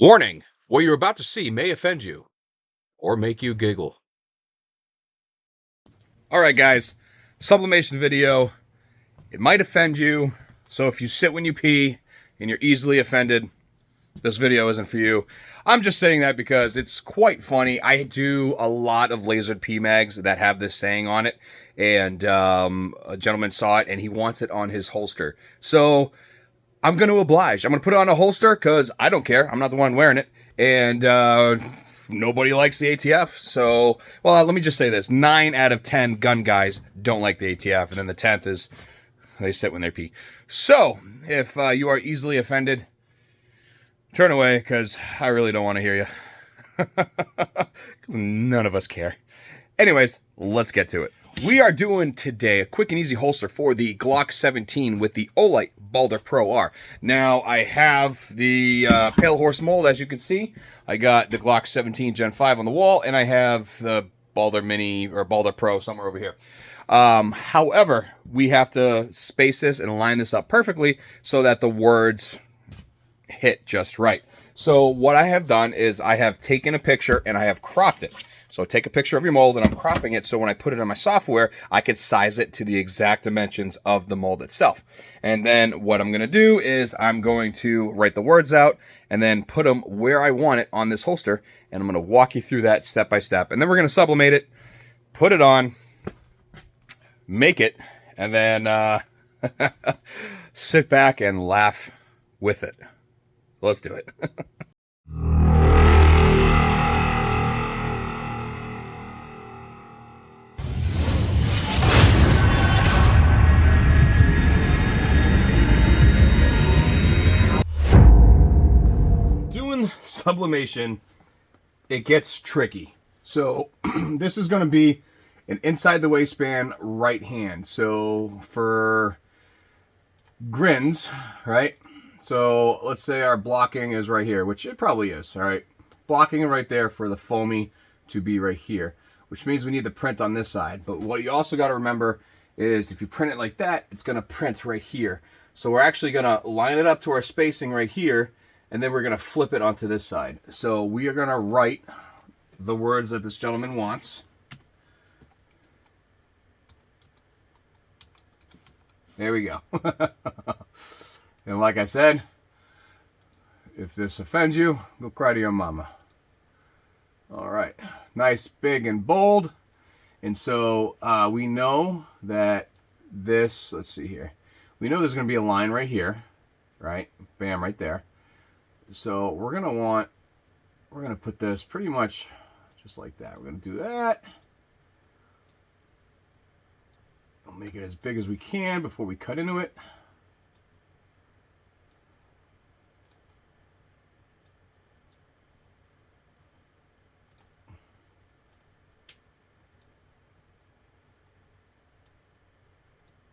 Warning! What you're about to see may offend you or make you giggle. Alright guys, sublimation video. It might offend you, so if you sit when you pee and you're easily offended, this video isn't for you. I'm just saying that because it's quite funny. I do a lot of lasered PMags that have this saying on it, and a gentleman saw it and he wants it on his holster. So I'm going to oblige. I'm going to put it on a holster because I don't care. I'm not the one wearing it. And nobody likes the ATF. So, well, let me just say this. 9 out of 10 gun guys don't like the ATF. And then the 10th is they sit when they pee. So, if you are easily offended, turn away because I really don't want to hear you. Because none of us care. Anyways, let's get to it. We are doing today a quick and easy holster for the Glock 17 with the Olight Balder Pro R. Now, I have the Pale Horse mold, as you can see. I got the Glock 17 Gen 5 on the wall, and I have the Balder Mini or Balder Pro somewhere over here. However, we have to space this and line this up perfectly so that the words hit just right. So what I have done is I have taken a picture and I have cropped it. So take a picture of your mold and I'm cropping it so when I put it in my software, I can size it to the exact dimensions of the mold itself. And then what I'm going to do is I'm going to write the words out and then put them where I want it on this holster. And I'm going to walk you through that step by step. And then we're going to sublimate it, put it on, make it, and then sit back and laugh with it. So let's do it. Doing sublimation, it gets tricky. So this is going to be an inside the waistband right hand. So for grins, right? So let's say our blocking is right here, which it probably is, all right? Blocking right there for the foamy to be right here, which means we need the print on this side. But what you also got to remember is if you print it like that, it's going to print right here. So we're actually going to line it up to our spacing right here, and then we're going to flip it onto this side. So we are going to write the words that this gentleman wants. There we go. And like I said, if this offends you, go cry to your mama. All right. Nice, big, and bold. And so we know that this, let's see here. We know there's going to be a line right here, right? Bam, right there. So we're going to put this pretty much just like that. We're going to do that. We'll make it as big as we can before we cut into it.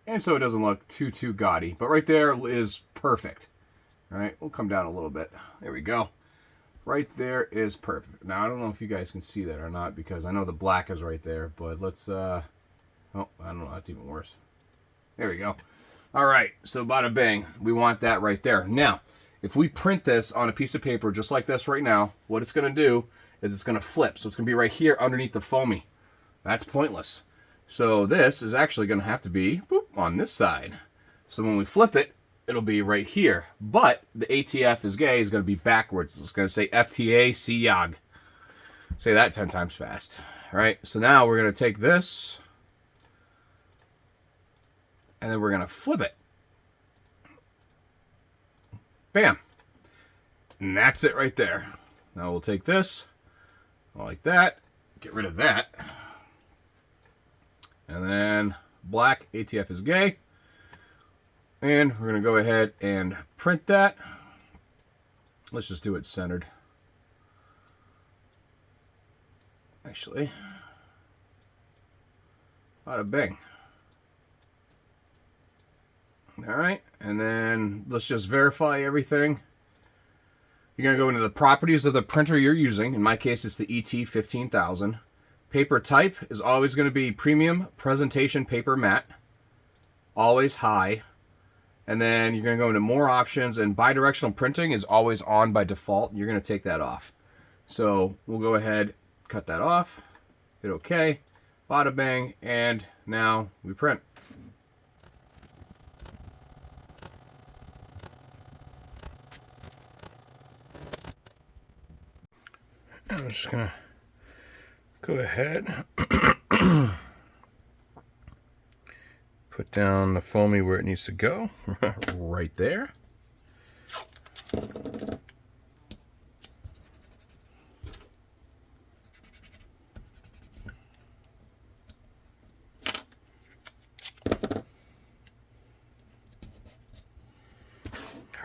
And so it doesn't look too gaudy. But right there is perfect. All right, we'll come down a little bit. There we go. Right there is perfect. Now, I don't know if you guys can see that or not because I know the black is right there. But let's, oh, I don't know. That's even worse. There we go. All right, so bada bang. We want that right there. Now, if we print this on a piece of paper just like this right now, what it's going to do is it's going to flip. So it's going to be right here underneath the foamy. That's pointless. So this is actually going to have to be boop, on this side. So when we flip it, it'll be right here. But the ATF is gay is going to be backwards. It's going to say FTA CYOG. Say that 10 times fast. All right, so now we're going to take this and then we're going to flip it. Bam. And that's it right there. Now we'll take this like that. Get rid of that. And then black, ATF is gay. And we're going to go ahead and print that. Let's just do it centered. Actually, bada bang. All right, and then let's just verify everything. You're going to go into the properties of the printer you're using. In my case, it's the ET15000. Paper type is always going to be premium presentation paper matte. Always high. And then you're going to go into more options, and bidirectional printing is always on by default. You're going to take that off. So we'll go ahead, cut that off, hit OK, bada bang, and now we print. I'm just going to go ahead, put down the foamy where it needs to go, right there.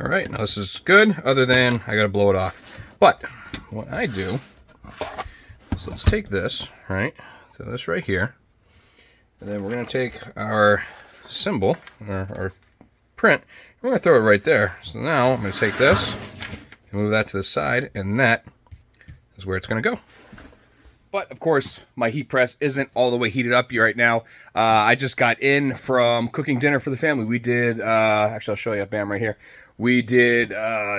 All right, now this is good, other than I gotta blow it off. But what I do is let's take this, right, throw this right here, and then we're gonna take our symbol, our print, and we're gonna throw it right there. So now I'm gonna take this and move that to the side, and that is where it's gonna go. But of course, my heat press isn't all the way heated up right now. I just got in from cooking dinner for the family. We did, actually I'll show you, bam, right here. We did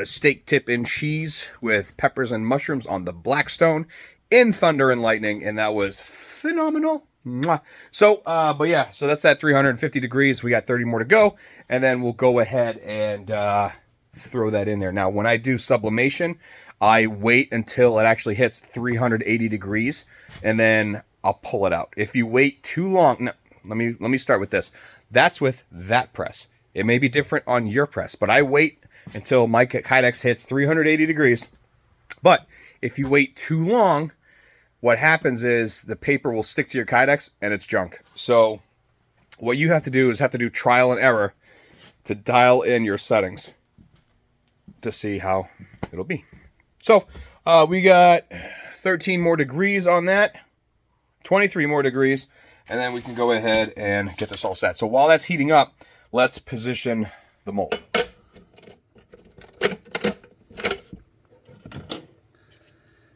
steak tip and cheese with peppers and mushrooms on the Blackstone in Thunder and Lightning, and that was phenomenal. Mwah. So, but yeah, so that's at 350 degrees. We got 30 more to go, and then we'll go ahead and throw that in there. Now, when I do sublimation, I wait until it actually hits 380 degrees, and then I'll pull it out. If you wait too long, no, let me start with this. That's with that press. It may be different on your press, but I wait until my Kydex hits 380 degrees. But if you wait too long, what happens is the paper will stick to your Kydex and it's junk. So what you have to do is do trial and error to dial in your settings to see how it'll be. So we got 13 more degrees on that, 23 more degrees, and then we can go ahead and get this all set. So while that's heating up, let's position the mold.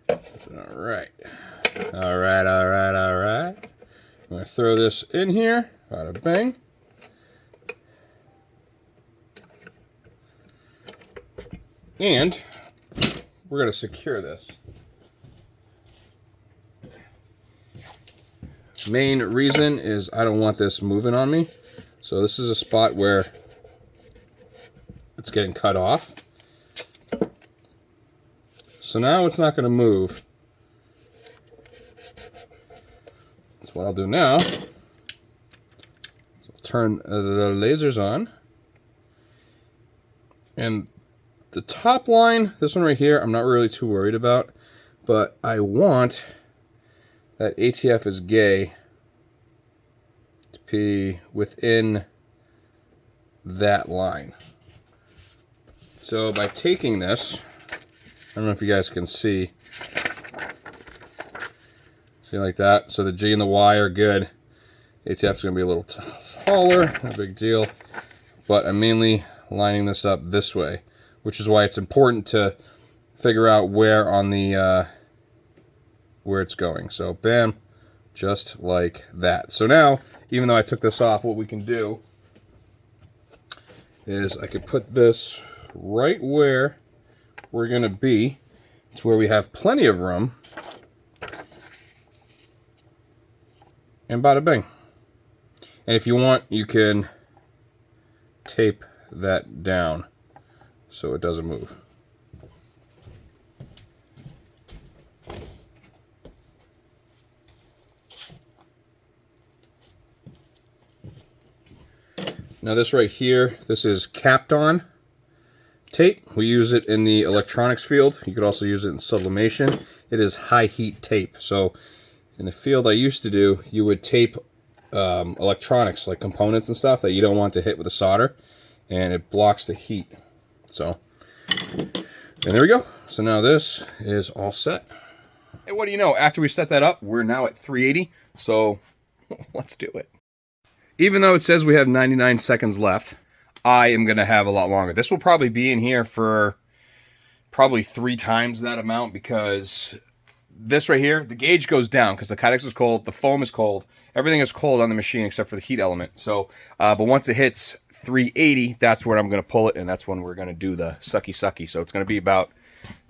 All right. I'm going to throw this in here. Bada bang. And we're going to secure this. Main reason is I don't want this moving on me. So this is a spot where it's getting cut off. So now it's not going to move. So what I'll do now is I'll turn the lasers on. And the top line, this one right here, I'm not really too worried about. But I want that ATF is gay to be within that line. So by taking this, I don't know if you guys can see like that. So the G and the Y are good. ATF is going to be a little taller, no big deal. But I'm mainly lining this up this way, which is why it's important to figure out where on the where it's going. So bam, just like that. So now, even though I took this off, what we can do is I could put this right where we're going to be. It's where we have plenty of room. And bada bing. And if you want, you can tape that down so it doesn't move. Now this right here, this is capped on tape. We use it in the electronics field. You could also use it in sublimation. It is high heat tape. So in the field I used to do, you would tape electronics, like components and stuff that you don't want to hit with a solder, and it blocks the heat. So, and there we go. So now this is all set. And what do you know? After we set that up, we're now at 380. So let's do it. Even though it says we have 99 seconds left, I am going to have a lot longer. This will probably be in here for probably 3 times that amount, because this right here, the gauge goes down because the Kydex is cold, the foam is cold, everything is cold on the machine except for the heat element. So, but once it hits 380, that's where I'm going to pull it, and that's when we're going to do the sucky. So it's going to be about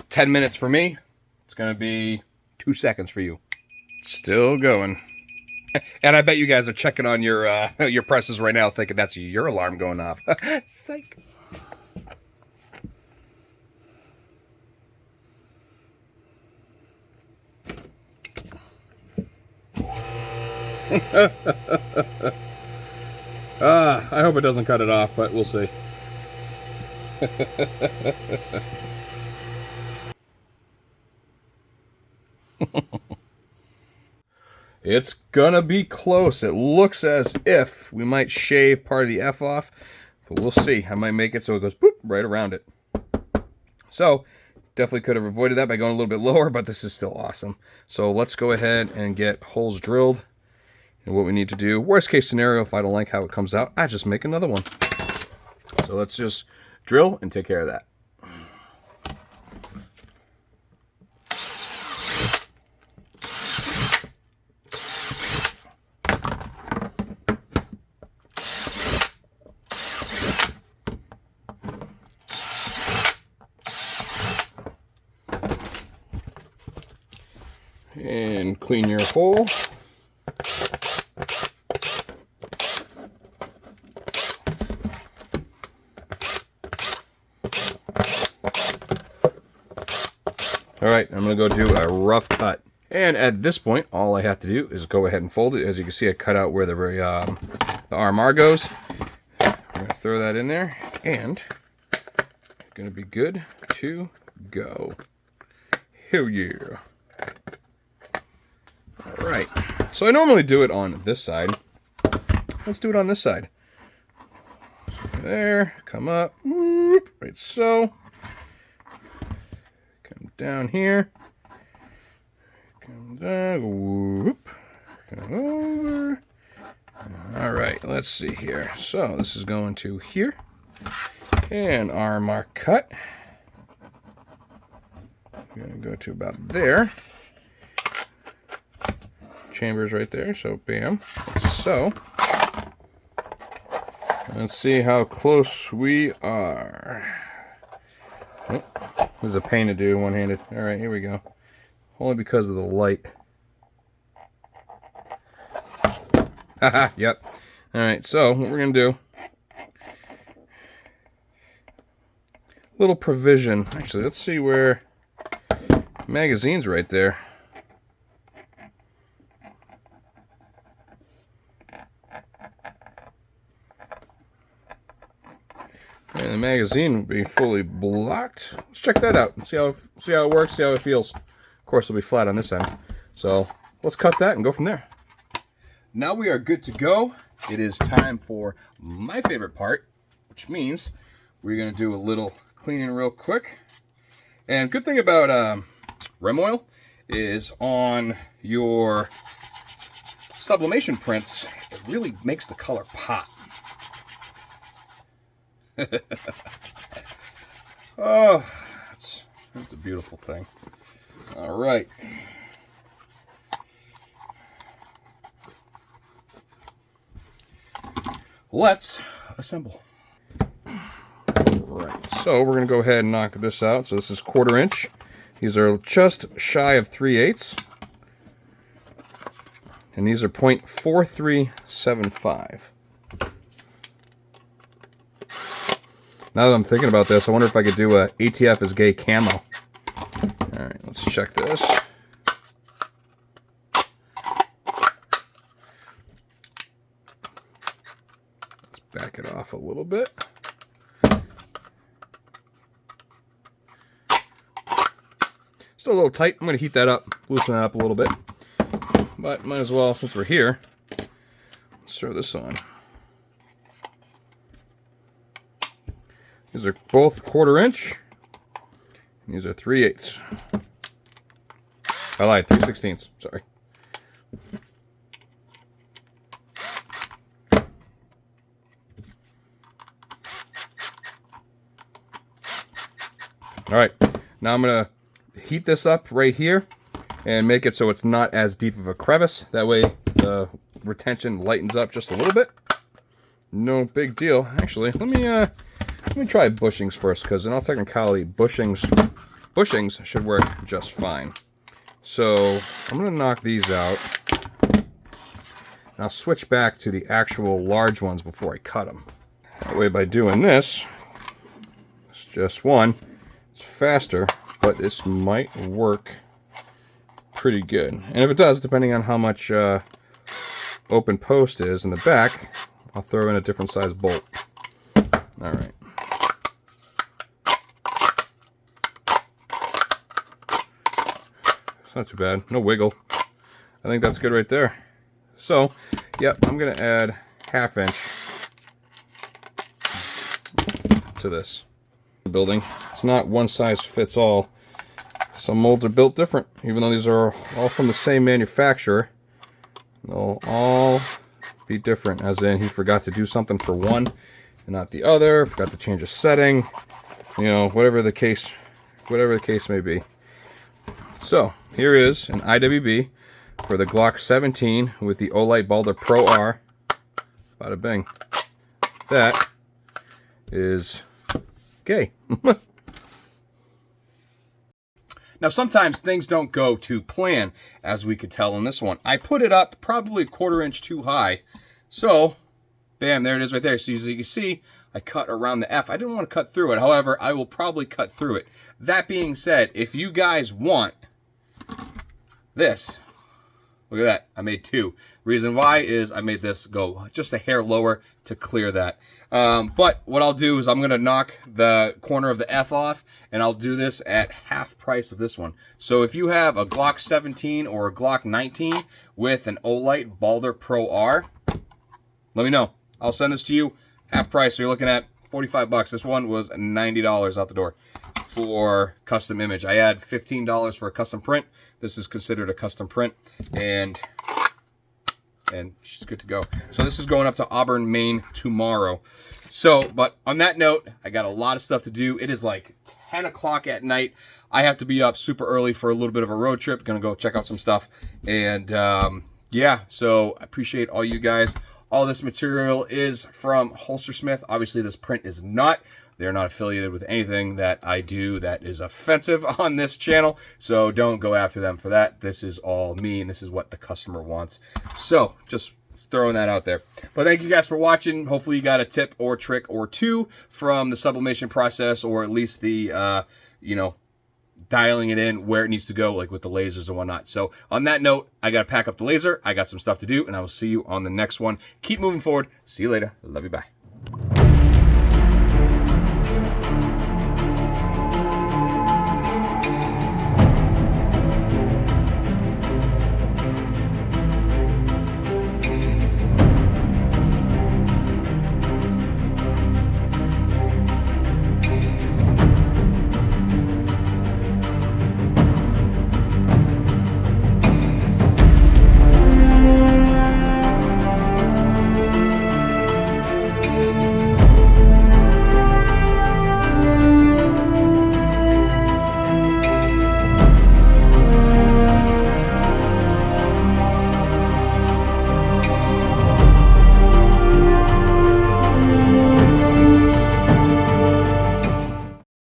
10 minutes for me. It's going to be 2 seconds for you. Still going. And I bet you guys are checking on your presses right now, thinking that's your alarm going off. Psych. I hope it doesn't cut it off, but we'll see. It's gonna be close. It looks as if we might shave part of the F off, but we'll see. I might make it so it goes boop right around it. So definitely could have avoided that by going a little bit lower, but this is still awesome. So let's go ahead and get holes drilled. And what we need to do, worst case scenario, if I don't like how it comes out, I just make another one. So let's just drill and take care of that. And clean your hole. Alright, I'm going to go do a rough cut. And at this point, all I have to do is go ahead and fold it. As you can see, I cut out where the RMR goes. I'm going to throw that in there, and it's going to be good to go. Hell yeah. Alright, so I normally do it on this side. Let's do it on this side. There, come up, right so. Come down here. Come down, whoop, come over. Alright, let's see here. So this is going to here. And our mark cut. We're going to go to about there. Chambers right there, so bam. So let's see how close we are. Oh, this is a pain to do one-handed. All right, here we go. Only because of the light. Haha, yep. All right, so what we're gonna do, little provision. Actually, let's see where magazine's right there. And the magazine will be fully blocked. Let's check that out and see how it works, see how it feels. Of course, it'll be flat on this end. So let's cut that and go from there. Now we are good to go. It is time for my favorite part, which means we're going to do a little cleaning real quick. And good thing about rem oil is on your sublimation prints, it really makes the color pop. Oh, that's a beautiful thing. All right. Let's assemble. Right, so we're going to go ahead and knock this out. So this is 1/4 inch. These are just shy of 3/8. And these are 0.4375. Now that I'm thinking about this, I wonder if I could do a ATF is gay camo. Alright, let's check this. Let's back it off a little bit. Still a little tight. I'm going to heat that up, loosen that up a little bit. But might as well, since we're here, let's throw this on. These are both 1/4 inch. And these are 3/8. I lied, 3/16. Sorry. All right, now I'm gonna heat this up right here, and make it so it's not as deep of a crevice. That way the retention lightens up just a little bit. No big deal. Actually, let me try bushings first, because in all technicality, bushings should work just fine. So I'm going to knock these out. And I'll switch back to the actual large ones before I cut them. That way, by doing this, it's just one. It's faster, but this might work pretty good. And if it does, depending on how much open post is in the back, I'll throw in a different size bolt. All right. It's not too bad. No wiggle. I think that's good right there. So, yep, I'm going to add 1/2 inch to this building. It's not one size fits all. Some molds are built different, even though these are all from the same manufacturer. They'll all be different, as in he forgot to do something for one and not the other, forgot to change a setting, you know, whatever the case may be. So here is an IWB for the Glock 17 with the Olight Balder Pro R. Bada bing. That is gay. Now, sometimes things don't go to plan, as we could tell in this one. I put it up probably 1/4 inch too high. So, bam, there it is right there. So as you can see, I cut around the F. I didn't want to cut through it. However, I will probably cut through it. That being said, if you guys want this, look at that. I made 2. Reason why is I made this go just a hair lower to clear that. But what I'll do is I'm going to knock the corner of the F off, and I'll do this at half price of this one. So if you have a Glock 17 or a Glock 19 with an Olight Balder Pro R, let me know. I'll send this to you half price. So you're looking at 45 bucks. This one was $90 out the door for custom image. I add $15 for a custom print. This is considered a custom print, and she's good to go. So this is going up to Auburn, Maine tomorrow. So, but on that note, I got a lot of stuff to do. It is like 10 o'clock at night. I have to be up super early for a little bit of a road trip. Gonna go check out some stuff. And yeah, so I appreciate all you guys. All this material is from Holstersmith. Obviously, this print is not. They're not affiliated with anything that I do that is offensive on this channel. So don't go after them for that. This is all me, and this is what the customer wants. So just throwing that out there. But thank you guys for watching. Hopefully you got a tip or trick or two from the sublimation process, or at least the, you know, dialing it in where it needs to go, like with the lasers and whatnot. So on that note, I got to pack up the laser. I got some stuff to do, and I will see you on the next one. Keep moving forward. See you later. Love you. Bye.